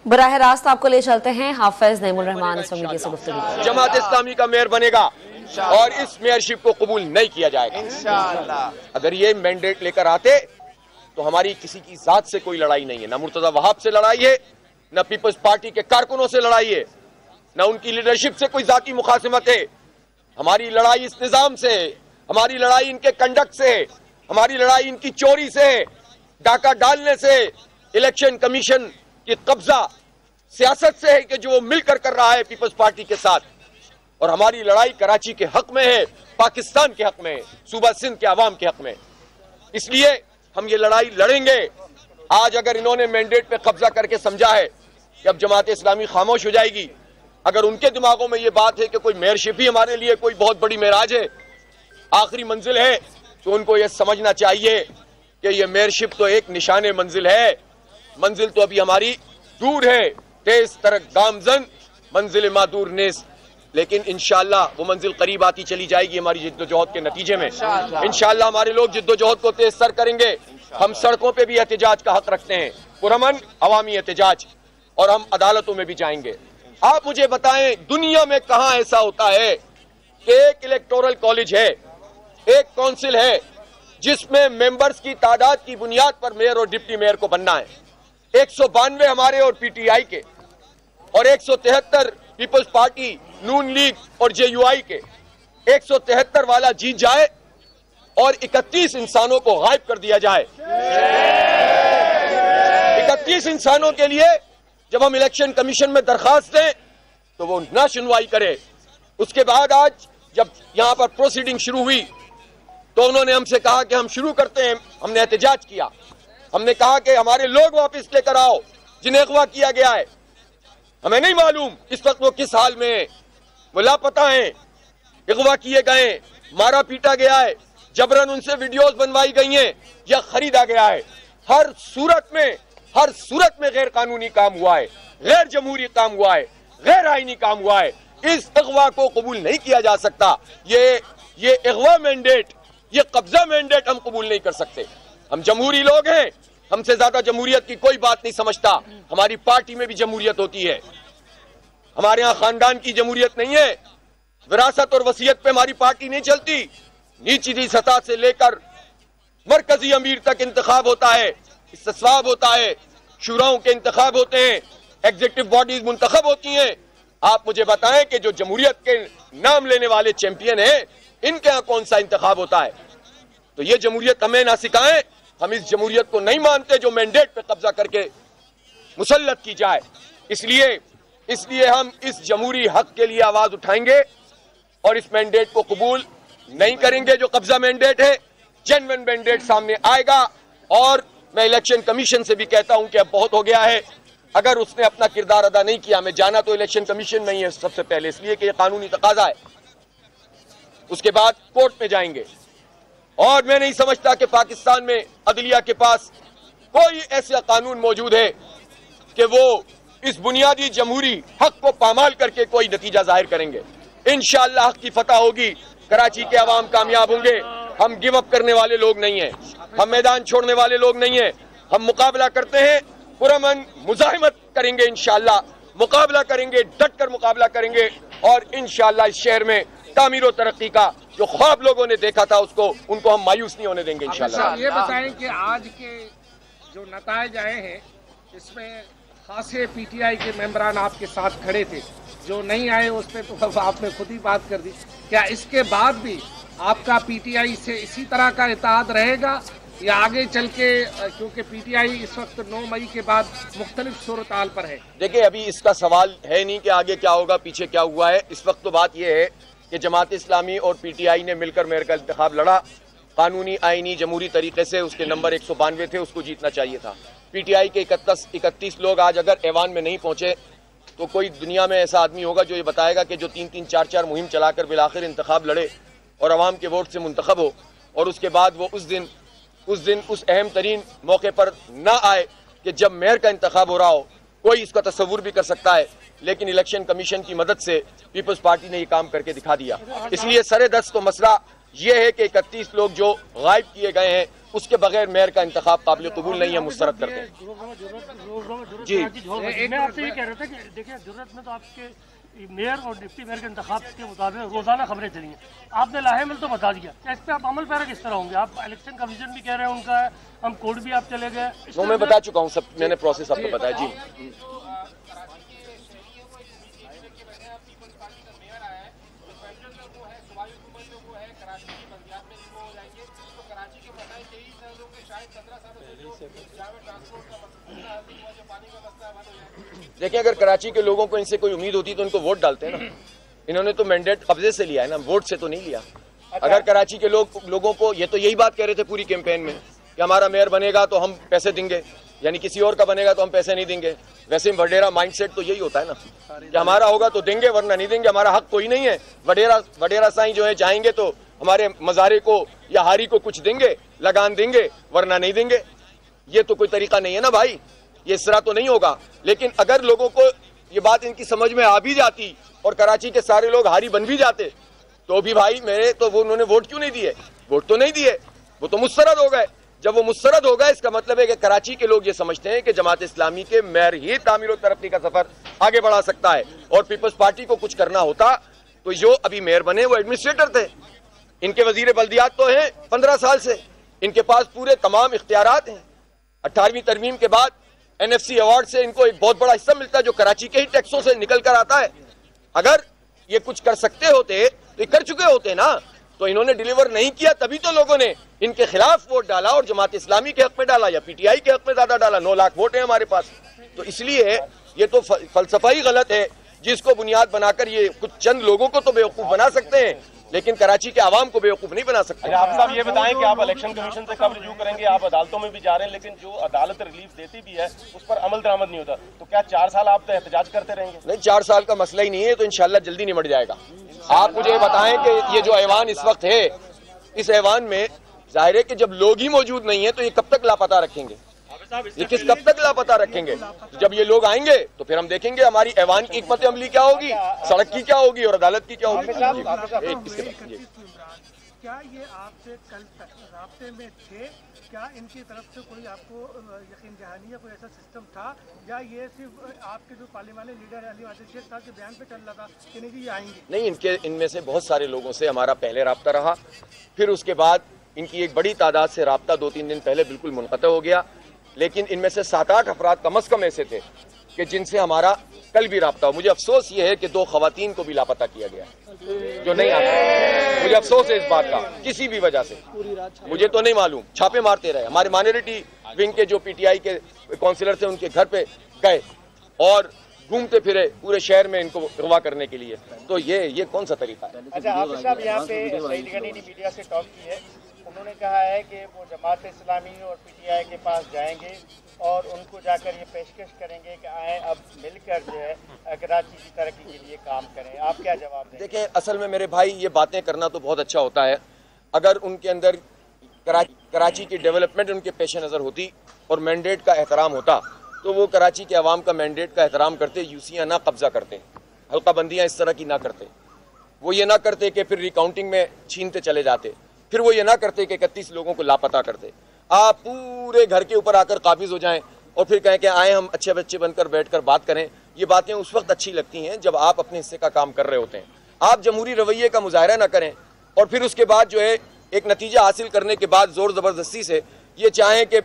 बराह रास्त आपको ले चलते हैं हाफिज नईमुल रहमान इस वक्त से गुफ्तगू। जमात इस्लामी का मेयर बनेगा और इस मेयरशिप को कबूल नहीं किया जाएगा इंशाअल्लाह। अगर ये मैंडेट लेकर आते तो हमारी किसी की जात से कोई लड़ाई नहीं है, ना मुर्तजा वहाब से लड़ाई है, ना पीपल्स पार्टी के कारकुनों से लड़ाई है, ना उनकी लीडरशिप से कोई जाती मुखासिमत है। हमारी लड़ाई इस निजाम से है, हमारी लड़ाई इनके कंडक्ट से है, हमारी लड़ाई इनकी चोरी से है, डाका डालने से, इलेक्शन कमीशन की कब्जा सियासत से है कि जो वो मिलकर कर रहा है पीपल्स पार्टी के साथ। और हमारी लड़ाई कराची के हक में है, पाकिस्तान के हक में है, सूबा सिंध के अवाम के हक में। इसलिए हम ये लड़ाई लड़ेंगे। आज अगर इन्होंने मैंडेट पे कब्जा करके समझा है कि अब जमात इस्लामी खामोश हो जाएगी, अगर उनके दिमागों में ये बात है कि कोई मेयरशिप ही हमारे लिए कोई बहुत बड़ी मेराज है, आखिरी मंजिल है, तो उनको ये समझना चाहिए कि ये मेयरशिप तो एक निशाने मंजिल है। मंजिल तो अभी हमारी दूर है, तेज तरक गामजन मंजिल मादूर नेस, लेकिन इंशाअल्लाह वो मंजिल करीब आती चली जाएगी हमारी जिद्दोजहद के नतीजे में। इंशाअल्लाह हमारे लोग जिद्दोजहद को तेज सर करेंगे। हम सड़कों पे भी एहतजाज का हक रखते हैं, पुरअमन अवामी एहतजाज, और हम अदालतों में भी जाएंगे। आप मुझे बताएं दुनिया में कहां ऐसा होता है कि एक इलेक्टोरल कॉलेज है, एक काउंसिल है जिसमें मेंबर्स की तादाद की बुनियाद पर मेयर और डिप्टी मेयर को बनना है। 192 हमारे और पीटीआई के और 173 पीपल्स पार्टी, नून लीग और जेयूआई के। 173 वाला जीत जाए और 31 इंसानों को गायब कर दिया जाए। 31 इंसानों के लिए जब हम इलेक्शन कमीशन में दरखास्त दें तो वो ना सुनवाई करे। उसके बाद आज जब यहां पर प्रोसीडिंग शुरू हुई तो उन्होंने हमसे कहा कि हम शुरू करते हैं। हमने एहतजाज किया, हमने कहा कि हमारे लोग वापस लेकर आओ जिन्हें अगवा किया गया है। हमें नहीं मालूम इस वक्त वो किस हाल में है, वो लापता हैं, अगवा किए गए, मारा पीटा गया है, जबरन उनसे वीडियोस बनवाई गई हैं या खरीदा गया है। हर सूरत में गैर कानूनी काम हुआ है, गैर जमहूरी काम हुआ है, गैर आईनी काम हुआ है। इस अगवा को कबूल नहीं किया जा सकता। ये अगवा मैंडेट, ये कब्जा मैंडेट हम कबूल नहीं कर सकते। हम जमहूरी लोग हैं, हमसे ज्यादा जमहूरियत की कोई बात नहीं समझता। हमारी पार्टी में भी जमहूरियत होती है, हमारे यहाँ खानदान की जमहूरियत नहीं है। विरासत और वसीयत पे हमारी पार्टी नहीं चलती। निचली सतह से लेकर मरकजी अमीर तक इंतखाब होता है, इस्तिस्वाब होता है, शुराओं के इंतखाब होते हैं, एग्जीक्यूटिव बॉडीज मुंतखब होती हैं। आप मुझे बताएं कि जो जमहूरियत के नाम लेने वाले चैंपियन हैं, इनके यहाँ कौन सा इंतखाब होता है? तो ये जमहूरियत हमें ना सिखाएं। हम इस जमहूरियत को नहीं मानते जो मैंडेट पे कब्जा करके मुसल्लत की जाए। इसलिए हम इस जमहूरी हक के लिए आवाज उठाएंगे और इस मैंडेट को कबूल नहीं करेंगे जो कब्जा मैंडेट है। जेन्युइन मैंडेट सामने आएगा और मैं इलेक्शन कमीशन से भी कहता हूं कि अब बहुत हो गया है। अगर उसने अपना किरदार अदा नहीं किया, हमें जाना तो इलेक्शन कमीशन नहीं है सबसे पहले, इसलिए कि यह कानूनी तकाजा है। उसके बाद कोर्ट में जाएंगे। और मैं नहीं समझता कि पाकिस्तान में अदलिया के पास कोई ऐसा कानून मौजूद है कि वो इस बुनियादी जमहूरी हक को पामाल करके कोई नतीजा जाहिर करेंगे। इंशाअल्लाह हक की फतह होगी, कराची के अवाम कामयाब होंगे। हम गिव अप करने वाले लोग नहीं हैं, हम मैदान छोड़ने वाले लोग नहीं हैं। हम मुकाबला करते हैं, पुरअमन मुजाहिमत करेंगे, इंशाअल्लाह मुकाबला करेंगे, डट कर मुकाबला करेंगे और इंशाअल्लाह इस शहर में तामीर और तरक्की का जो ख्वाब लोगों ने देखा था उनको हम मायूस नहीं होने देंगे इंशाअल्लाह। ये बताएं कि आज के जो नताइज आए हैं इसमें खासे पीटीआई के मेंबरान आपके साथ खड़े थे, जो नहीं आए उस पर तो आपने खुद ही बात कर दी। क्या इसके बाद भी आपका पीटीआई से इसी तरह का इत्तेहाद रहेगा या आगे चल के, क्योंकि पीटीआई इस वक्त 9 मई के बाद मुख्तलिफ सूरत-हाल पर है? देखिए, अभी इसका सवाल है नहीं कि आगे क्या होगा, पीछे क्या हुआ है। इस वक्त तो बात यह है कि जमात इस्लामी और पीटीआई ने मिलकर मेयर का इंतखाब लड़ा, कानूनी आईनी जमहूरी तरीके से। उसके नंबर 192 थे, उसको जीतना चाहिए था। पीटीआई के 31 लोग आज अगर ऐवान में नहीं पहुंचे तो कोई दुनिया में ऐसा आदमी होगा जो ये बताएगा कि जो 3-3, 4-4 मुहिम चलाकर बिलाखिर इंतखाब लड़े और अवाम के वोट से मुंतखब हो और उसके बाद वो उस दिन उस अहम तरीन मौके पर ना आए कि जब मेयर का इंतखाब हो रहा हो। कोई इसका तस्वुर भी कर सकता है, लेकिन इलेक्शन कमीशन की मदद से पीपल्स पार्टी ने ये काम करके दिखा दिया। इसलिए सरे दस्त तो मसला ये है कि 31 लोग जो गायब किए गए हैं उसके बगैर मेयर का इंतखाब काबिल कबूल नहीं है, मुस्तरद करते हैं। जी मैं आपसे ये कह रहा था कि देखिए जरूरत में तो आपके मेयर और डिप्टी मेयर के इंतखाब के मुताबिक रोजाना खबरें चली हैं, आपने लाहेमिल तो बता दिया, इस पर आप अमल पैरा किस तरह होंगे? आप इलेक्शन कमीशन भी कह रहे हैं उनका है, हम कोर्ट भी आप चले गए, वो मैं बता चुका हूँ सब, मैंने प्रोसेस आपको बताया। जी देखिए, अगर कराची के लोगों को इनसे कोई उम्मीद होती तो इनको वोट डालते हैं ना। इन्होंने तो मैंडेट कब्जे से लिया है ना, वोट से तो नहीं लिया। अगर कराची के लोगों को, ये तो यही बात कह रहे थे पूरी कैंपेन में कि हमारा मेयर बनेगा तो हम पैसे देंगे, यानी किसी और का बनेगा तो हम पैसे नहीं देंगे। वैसे वडेरा माइंडसेट तो यही होता है ना कि हमारा होगा तो देंगे वरना नहीं देंगे, हमारा हक कोई नहीं है। वडेरा साईं जो है चाहेंगे तो हमारे मजारे को या हारी को कुछ देंगे, लगान देंगे, वरना नहीं देंगे। ये तो कोई तरीका नहीं है ना भाई, ये इस तरह तो नहीं होगा। लेकिन अगर लोगों को ये बात इनकी समझ में आ भी जाती और कराची के सारे लोग हारी बन भी जाते तो भी भाई मेरे तो वो उन्होंने वोट क्यों नहीं दिए? वोट तो नहीं दिए, वो तो मुस्तरद हो गए। जब वो मुस्तरद हो गए इसका मतलब है कि कराची के लोग ये समझते हैं कि जमात इस्लामी के मेयर ही तामीर और तरक्की का सफर आगे बढ़ा सकता है। और पीपल्स पार्टी को कुछ करना होता तो जो अभी मेयर बने वो एडमिनिस्ट्रेटर थे, इनके वजीर बल्दियात तो हैं 15 साल से, इनके पास पूरे तमाम इख्तियारात हैं। 18वीं तरमीम के बाद NFC अवार्ड से इनको एक बहुत बड़ा हिस्सा मिलता है जो कराची के ही टैक्सों से निकल कर आता है। अगर ये कुछ कर सकते होते तो ये कर चुके होते ना, तो इन्होंने डिलीवर नहीं किया, तभी तो लोगों ने इनके खिलाफ वोट डाला और जमात इस्लामी के हक में डाला या PTI के हक में ज्यादा डाला। 9 लाख वोट है हमारे पास। तो इसलिए ये तो फलसफा ही गलत है जिसको बुनियाद बनाकर ये कुछ चंद लोगों को तो बेवकूफ बना सकते हैं लेकिन कराची के आवाम को बेवकूफ नहीं बना सकते। आप साहब ये बताएं कि आप इलेक्शन कमीशन से कब रिव्यू करेंगे? आप अदालतों में भी जा रहे हैं लेकिन जो अदालत रिलीफ देती भी है उस पर अमल दरामद नहीं होता, तो क्या 4 साल आप तो एहतजाज करते रहेंगे? नहीं, 4 साल का मसला ही नहीं है, तो इंशाल्लाह जल्दी निमट जाएगा। आप मुझे बताएं कि ये जो ऐवान इस वक्त है, इस ऐवान में जाहिर है कि जब लोग ही मौजूद नहीं है तो ये कब तक लापता रखेंगे? ये कब तक लापता रखेंगे? जब ये लोग आएंगे तो फिर हम देखेंगे हमारी ऐवान की हिकमत अमली क्या होगी, सड़क की क्या होगी और अदालत की क्या होगी। क्या ये आपसे कल तक राब्ते में थे? क्या इनकी तरफ से कोई आपको यकीन दहानी या कोई ऐसा सिस्टम था, या ये सिर्फ आपके जो पार्लिमानी लीडर अली वाजिद शेख साहब के बयान पे चल रहा था कि नहीं ये आएंगे? नहीं, इनमें से बहुत सारे लोगों से हमारा पहले राब्ता रहा, फिर उसके बाद इनकी एक बड़ी तादाद से राब्ता 2-3 दिन पहले बिल्कुल मुनक़ता हो गया। लेकिन इनमें से 7-8 अफराद कम अज़ कम ऐसे थे कि जिनसे हमारा कल भी राब्ता हो। मुझे अफसोस ये है कि 2 ख़वातीन को भी लापता किया गया जो नहीं आते। मुझे अफसोस है इस बात का, किसी भी वजह से, मुझे तो नहीं मालूम। छापे मारते रहे, हमारे माइनॉरिटी विंग के जो PTI के काउंसिलर थे उनके घर पे गए और घूमते फिरे पूरे शहर में इनको अगवा करने के लिए। तो ये कौन सा तरीका है? अच्छा, हाफिज साहब यहाँ पे सईद गनी ने मीडिया से टॉक की है, उन्होंने कहा है कि वो जमात इस्लामी और PTI के पास जाएंगे और उनको जाकर ये पेशकश करेंगे कि आए अब मिलकर जो है कराची की तरक्की के लिए काम करें। आप क्या जवाब दें? देखिए, असल में मेरे भाई ये बातें करना तो बहुत अच्छा होता है, अगर उनके अंदर कराची की डेवलपमेंट उनके पेश नज़र होती और मैंडेट का एहतराम होता तो वो कराची के अवाम का मैंडेट का एहतराम करते, यूसियाँ ना कब्जा करते, हल्का बंदियाँ इस तरह की ना करते, वो ये ना करते कि फिर रिकाउंटिंग में छीनते चले जाते, फिर वो ये ना करते कि 31 लोगों को लापता करते। आप पूरे घर के ऊपर आकर काबिज हो जाएं और फिर कहें कि आए हम अच्छे बच्चे बनकर बैठकर बात करें। ये बातें उस वक्त अच्छी लगती हैं जब आप अपने हिस्से का काम कर रहे होते हैं। आप जमहूरी रवैये का मुजाहरा ना करें और फिर उसके बाद जो है एक नतीजा हासिल करने के बाद जोर ज़बरदस्ती से ये चाहें कि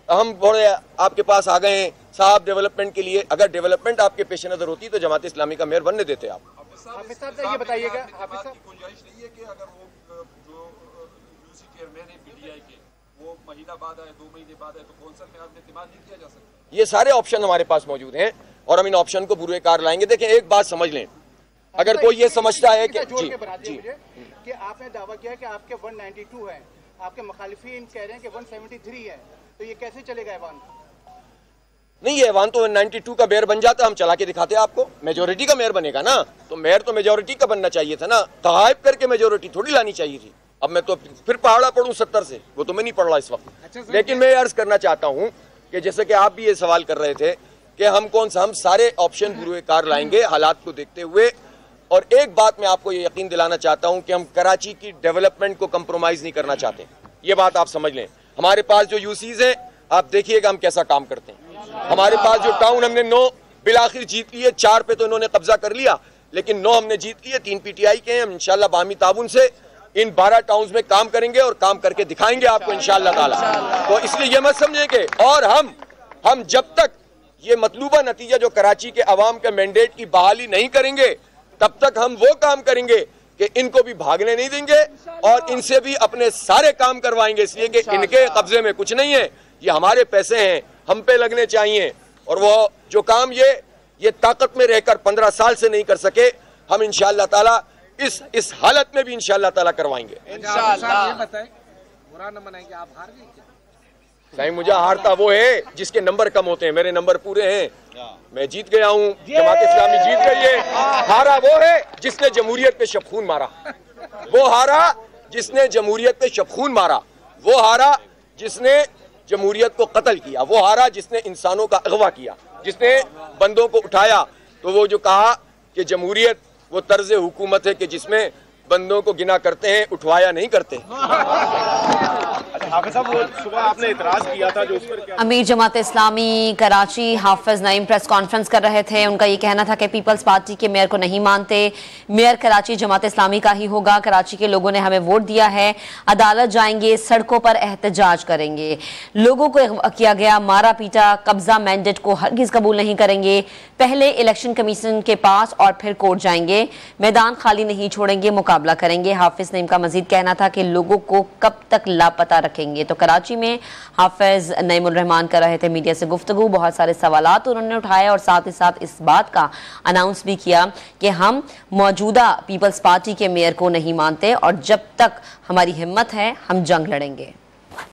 हम बड़े आपके पास आ गए हैं साहब डेवलपमेंट के लिए। अगर डेवलपमेंट आपके पेश नज़र होती तो जमात इस्लामी का मेयर बनने देते आप। हाफिज साहब ये बताइएगा, हाफिज साहब गुंजाइश नहीं है कि अगर वो जो यूसी चेयरमैन है PTI के वो महीना बाद आए, 2 महीने बाद आए, तो कौंसल में आपने इत्तेमाद नहीं किया जा सकता? ये सारे ऑप्शन हमारे पास मौजूद हैं और हम इन ऑप्शन को बुरे कार लाएंगे। देखें, एक बात समझ लें, अगर कोई ये समझता है कि जी कि आपने दावा किया कि आपके 192 है, आपके मुखालिफिन कह रहे हैं कि 173 है, तो ये कैसे चलेगा ऐवान? नहीं, ये ऐवान तो 192 का मेयर बन जाता, हम चला के दिखाते आपको। मेजोरिटी का मेयर बनेगा ना, तो मेयर तो मेजोरिटी का बनना चाहिए था ना, गायब करके मेजोरिटी थोड़ी लानी चाहिए थी। अब मैं तो फिर पहाड़ा पढ़ूं 70 से, वो तो मैं नहीं पढ़ रहा इस वक्त। लेकिन मैं अर्ज करना चाहता हूं कि जैसे कि आप भी ये सवाल कर रहे थे कि हम सारे ऑप्शन बुरे कार लाएंगे हालात को देखते हुए। और एक बात मैं आपको ये यकीन दिलाना चाहता हूं कि हम कराची की डेवलपमेंट को कंप्रोमाइज नहीं करना चाहते। ये बात आप समझ लें। हमारे पास जो यूसीज हैं, आप देखिएगा हम कैसा काम करते हैं। हमारे पास जो टाउन हमने 9 बिलाखिर जीत लिए, 4 पे तो इन्होंने कब्जा कर लिया, लेकिन 9 हमने जीत लिए, 3 पीटीआई के हैं। हम इंशाल्लाह बामी ताउन से इन 12 टाउन्स में काम करेंगे और काम करके दिखाएंगे आपको इंशाल्लाह ताला। तो इसलिए ये मत समझें कि, और हम जब तक ये मतलूबा नतीजा जो कराची के अवाम के मैंडेट की बहाली नहीं करेंगे, तब तक हम वो काम करेंगे कि इनको भी भागने नहीं देंगे और इनसे भी अपने सारे काम करवाएंगे, इसलिए कि इनके कब्जे में कुछ नहीं है, ये हमारे पैसे हैं, हम पे लगने चाहिए। और वो जो काम ये ताकत में रहकर 15 साल से नहीं कर सके, हम इंशाअल्लाह ताला इस हालत में भी इंशाअल्लाह ताला करवाएंगे। इंशाअल्लाह। ये बताएं, बुरा न मनाएंगे, आप हार गए क्या? नहीं, मुझे हारता वो है जिसके नंबर कम होते हैं, मेरे नंबर पूरे हैं, मैं जीत गया हूँ, जमात इस्लामी जीत गई है। हारा वो है जिसने जमहूरियत पे शबखून मारा, वो हारा जिसने जमहूरियत पे शबखून मारा, वो हारा जिसने जमहूरियत को कत्ल किया, वो हारा जिसने इंसानों का अगवा किया, जिसने बंदों को उठाया। तो वो जो कहा कि जमहूरियत वो तर्ज हुकूमत है कि जिसमें बंदों को गिना करते हैं, उठवाया नहीं करते। हाफिज साहब, वो सुबह आपने इतराज किया था जो उस पर क्या? अमीर जमात इस्लामी कराची हाफिज नईम प्रेस कॉन्फ्रेंस कर रहे थे। उनका ये कहना था कि पीपल्स पार्टी के मेयर को नहीं मानते, मेयर कराची जमात इस्लामी का ही होगा, कराची के लोगों ने हमें वोट दिया है, अदालत जाएंगे, सड़कों पर एहतजाज करेंगे, लोगों को किया गया मारा पीटा, कब्जा मैंडेट को हरगिज कबूल नहीं करेंगे, पहले इलेक्शन कमीशन के पास और फिर कोर्ट जाएंगे, मैदान खाली नहीं छोड़ेंगे, मुकाबला करेंगे। हाफिज नईम का मजीद कहना था कि लोगों को कब तक लापता रखेंगे। तो कराची में हाफिज नईमुर रहमान कर रहे थे मीडिया से गुफ्तगू, बहुत सारे सवालात उन्होंने उठाए और साथ ही साथ इस बात का अनाउंस भी किया कि हम मौजूदा पीपल्स पार्टी के मेयर को नहीं मानते और जब तक हमारी हिम्मत है हम जंग लड़ेंगे।